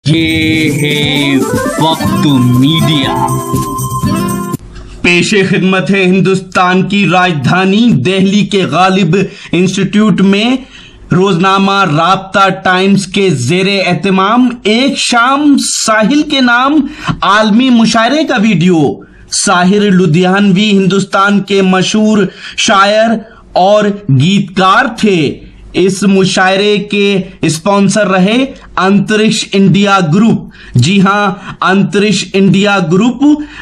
ये है वक्त मीडिया। पेशे खिदमत है हिंदुस्तान की राजधानी दिल्ली के गालिब इंस्टीट्यूट में रोजनामा राब्ता टाइम्स के जेरे एहतमाम एक शाम साहिल के नाम आलमी मुशायरे का वीडियो। साहिर लुधियानवी हिंदुस्तान के मशहूर शायर और गीतकार थे। इस मुशायरे के स्पॉन्सर रहे अंतरिक्ष इंडिया ग्रुप। जी हां, अंतरिक्ष India group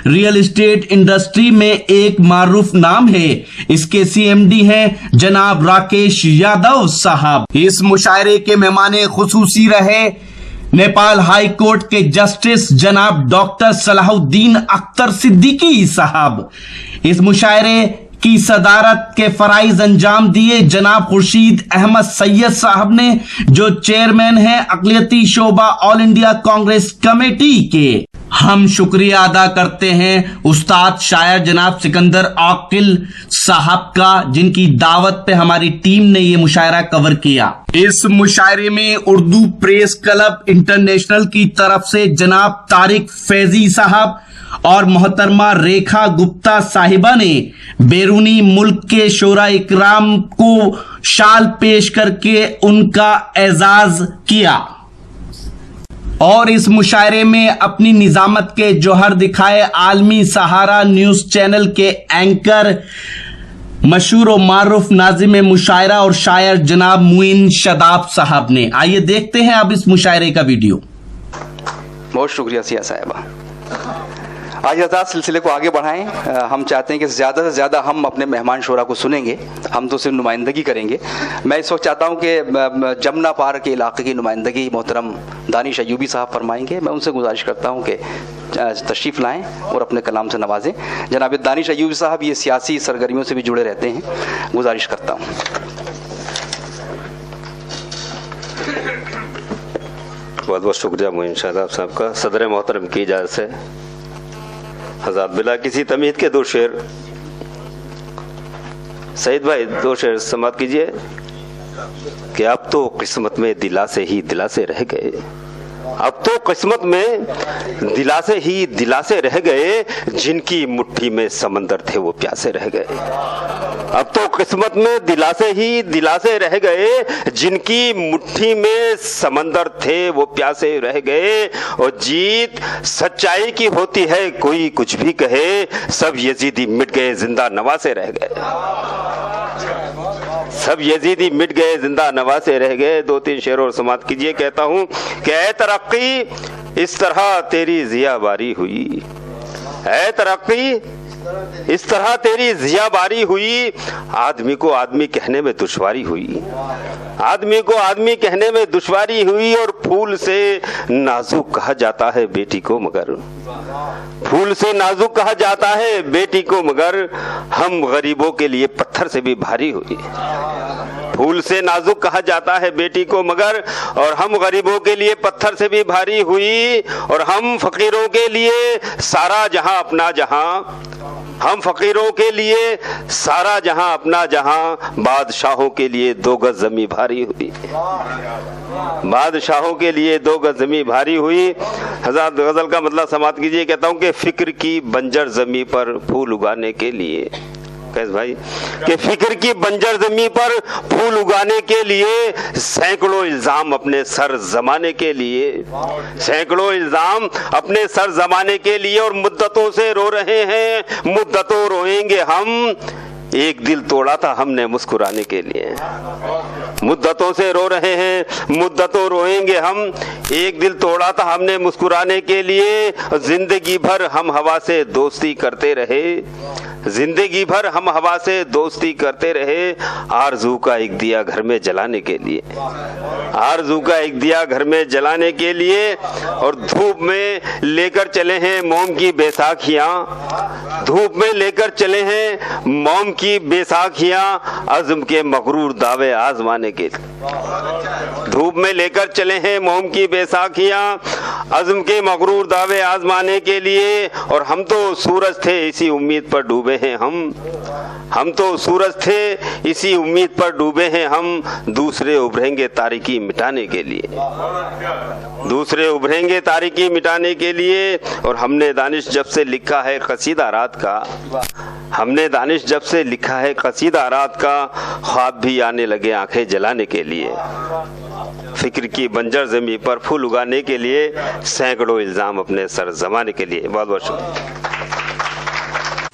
real estate industry में एक मारूफ नाम है। इसके सीएमडी हैं जनाब राकेश यादव साहब। इस मुशायरे के मेहमाने खुसूसी रहे नेपाल हाई कोर्ट के जस्टिस जनाब डॉक्टर सलाहुद्दीन अख्तर सिद्दीकी साहब। इस मुशायरे की सदारत के फराइज अंजाम दिए जनाब खुर्शीद अहमद सैयद साहब ने, जो चेयरमैन हैं अक़लियती शोबा ऑल इंडिया कांग्रेस कमेटी के। हम शुक्रिया अदा करते हैं उस्ताद शायर जनाब सिकंदर आकिल साहब का, जिनकी दावत पे हमारी टीम ने ये मुशायरा कवर किया। इस मुशायरे में उर्दू प्रेस क्लब इंटरनेशनल की तरफ से जनाब तारिक फैजी साहब और मोहतरमा रेखा गुप्ता साहिबा ने बैरूनी मुल्क के शोरा इकराम को शाल पेश करके उनका एजाज किया और इस मुशायरे में अपनी निजामत के जौहर दिखाए आलमी सहारा न्यूज चैनल के एंकर मशहूर और मारूफ नाज़िम मुशायरा और शायर जनाब मुइन शदाब साहब ने। आइए देखते हैं अब इस मुशायरे का वीडियो। बहुत शुक्रिया सिया साहिबा। आज आज़ाद सिलसिले को आगे बढ़ाएं। हम चाहते हैं कि ज़्यादा से ज़्यादा हम अपने मेहमान शोरा को सुनेंगे, हम तो सिर्फ नुमाइंदगी करेंगे। मैं इस वक्त चाहता हूं कि जमुना पार के इलाके की नुमाइंदगी मोहतरम दानिश अयूबी साहब फरमाएंगे। मैं उनसे गुजारिश करता हूं कि तशरीफ़ लाएं और अपने कलाम से नवाजें। जनाब दानिश अयूबी साहब ये सियासी सरगर्मियों से भी जुड़े रहते हैं, गुजारिश करता हूँ। बहुत बहुत शुक्रिया मुइन शादाब साहब का। सदर मोहतरम की इजाज़त से हज़रात बिला किसी तमीद के दो शेर, सईद भाई दो शेर समात कीजिए कि अब तो किस्मत में दिलासे ही दिलासे रह गए। अब तो किस्मत में दिलासे ही दिलासे रह गए, जिनकी मुट्ठी में समंदर थे वो प्यासे रह गए। अब तो किस्मत में दिलासे ही दिलासे रह गए, जिनकी मुट्ठी में समंदर थे वो प्यासे रह गए। और जीत सच्चाई की होती है, कोई कुछ भी कहे, सब यजीदी मिट गए जिंदा नवासे रह गए। सब यजीदी मिट गए जिंदा नवासे रह गए। दो तीन शेर और समात कीजिए। कहता हूं कि ऐ तरक्की इस तरह तेरी जियाबारी हुई, ऐ तरक्की इस तरह तेरी जियाबारी हुई। आदमी को आदमी कहने में दुश्वारी हुई, आदमी को आदमी कहने में दुश्वारी हुई। और फूल से नाजुक कहा जाता है बेटी को, मगर फूल से नाजुक कहा जाता है बेटी को, मगर हम गरीबों के लिए पत्थर से भी भारी हुई। फूल से नाजुक कहा जाता है बेटी को, मगर और हम गरीबों के लिए पत्थर से भी भारी हुई। और हम फकीरों के लिए सारा जहां अपना जहां, हम फकीरों के लिए सारा जहां अपना जहां, बादशाहों के लिए 2 गज जमी भारी हुई, बादशाहों के लिए 2 गज जमी भारी हुई। हज़ार गजल का मतलब समाप्त कीजिए। कहता हूं कि फिक्र की बंजर जमी पर फूल उगाने के लिए, कैसे भाई, कि फिक्र की बंजर जमी पर फूल उगाने के लिए सैकड़ों इल्जाम अपने सर जमाने के लिए, सैकड़ों इल्जाम अपने सर जमाने के लिए। और मुद्दतों से रो रहे हैं, मुद्दतों रोएंगे हम, एक दिल तोड़ा था हमने मुस्कुराने के लिए। मुद्दतों से रो रहे हैं, मुद्दतों रोएंगे हम, एक दिल तोड़ा था हमने मुस्कुराने के लिए। जिंदगी भर हम हवा से दोस्ती करते रहे, जिंदगी भर हम हवा से दोस्ती करते रहे। आरज़ू का एक दिया घर में जलाने के लिए, आरज़ू का एक दिया घर में जलाने के लिए। और धूप में लेकर चले हैं मोम की बैसाखियां, धूप में लेकर चले हैं मोम की बैसाखियां, अज़्म के मगरूर दावे आजमाने के लिए। धूप में लेकर चले हैं मोम की बैसाखियां, अज़्म के मगरूर दावे आजमाने के लिए, और हम तो सूरज थे इसी उम्मीद पर डूबे हैं हम तो सूरज थे इसी उम्मीद पर डूबे हैं हम, दूसरे उभरेंगे तारीकी मिटाने के लिए, दूसरे उभरेंगे तारीकी मिटाने के लिए। और हमने दानिश जब से लिखा है कसीदा रात का, हमने दानिश जब से लिखा है कसीदा रात का, ख्वाब भी आने लगे आंखें जलाने के लिए, फिक्र की बंजर ज़मीं पर फूल उगाने के लिए, सैकड़ों इल्ज़ाम अपने सर जमाने के लिए। बहुत बहुत शुक्रिया।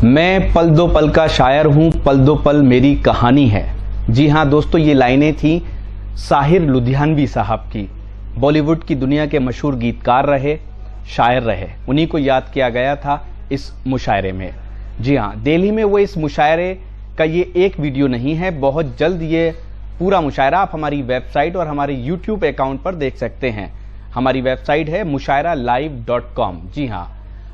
मैं पल दो पल का शायर हूँ, पल दो पल मेरी कहानी है। जी हाँ दोस्तों, ये लाइनें थी साहिर लुधियानवी साहब की। बॉलीवुड की दुनिया के मशहूर गीतकार रहे, शायर रहे, उन्हीं को याद किया गया था इस मुशायरे में। जी हाँ, दिल्ली में वो इस मुशायरे का ये एक वीडियो नहीं है, बहुत जल्द ये पूरा मुशायरा आप हमारी वेबसाइट और हमारे YouTube अकाउंट पर देख सकते हैं। हमारी वेबसाइट है mushairalive.com। जी हाँ,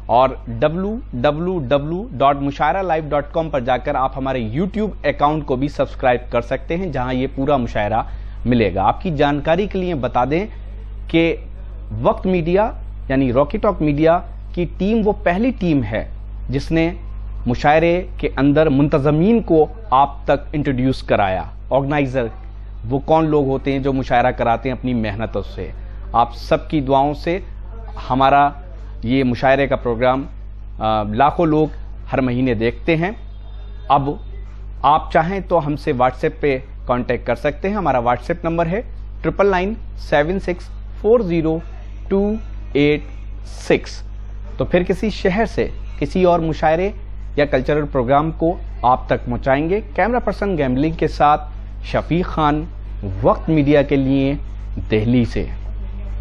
और www.mushairalive.com पर जाकर आप हमारे YouTube अकाउंट को भी सब्सक्राइब कर सकते हैं, जहां ये पूरा मुशायरा मिलेगा। आपकी जानकारी के लिए बता दें कि वक्त मीडिया यानी रॉकी टॉक मीडिया की टीम वो पहली टीम है जिसने मुशायरे के अंदर मुंतज़मीन को आप तक इंट्रोड्यूस कराया। ऑर्गेनाइजर वो कौन लोग होते हैं जो मुशायरा कराते हैं अपनी मेहनतों से। आप सबकी दुआओं से हमारा ये मुशायरे का प्रोग्राम लाखों लोग हर महीने देखते हैं। अब आप चाहें तो हमसे व्हाट्सएप पे कांटेक्ट कर सकते हैं। हमारा व्हाट्सएप नंबर है 9997640286। तो फिर किसी शहर से किसी और मुशायरे या कल्चरल प्रोग्राम को आप तक पहुंचाएंगे। कैमरा पर्सन गैम्बलिंग के साथ शफीक खान, वक्त मीडिया के लिए दिल्ली से।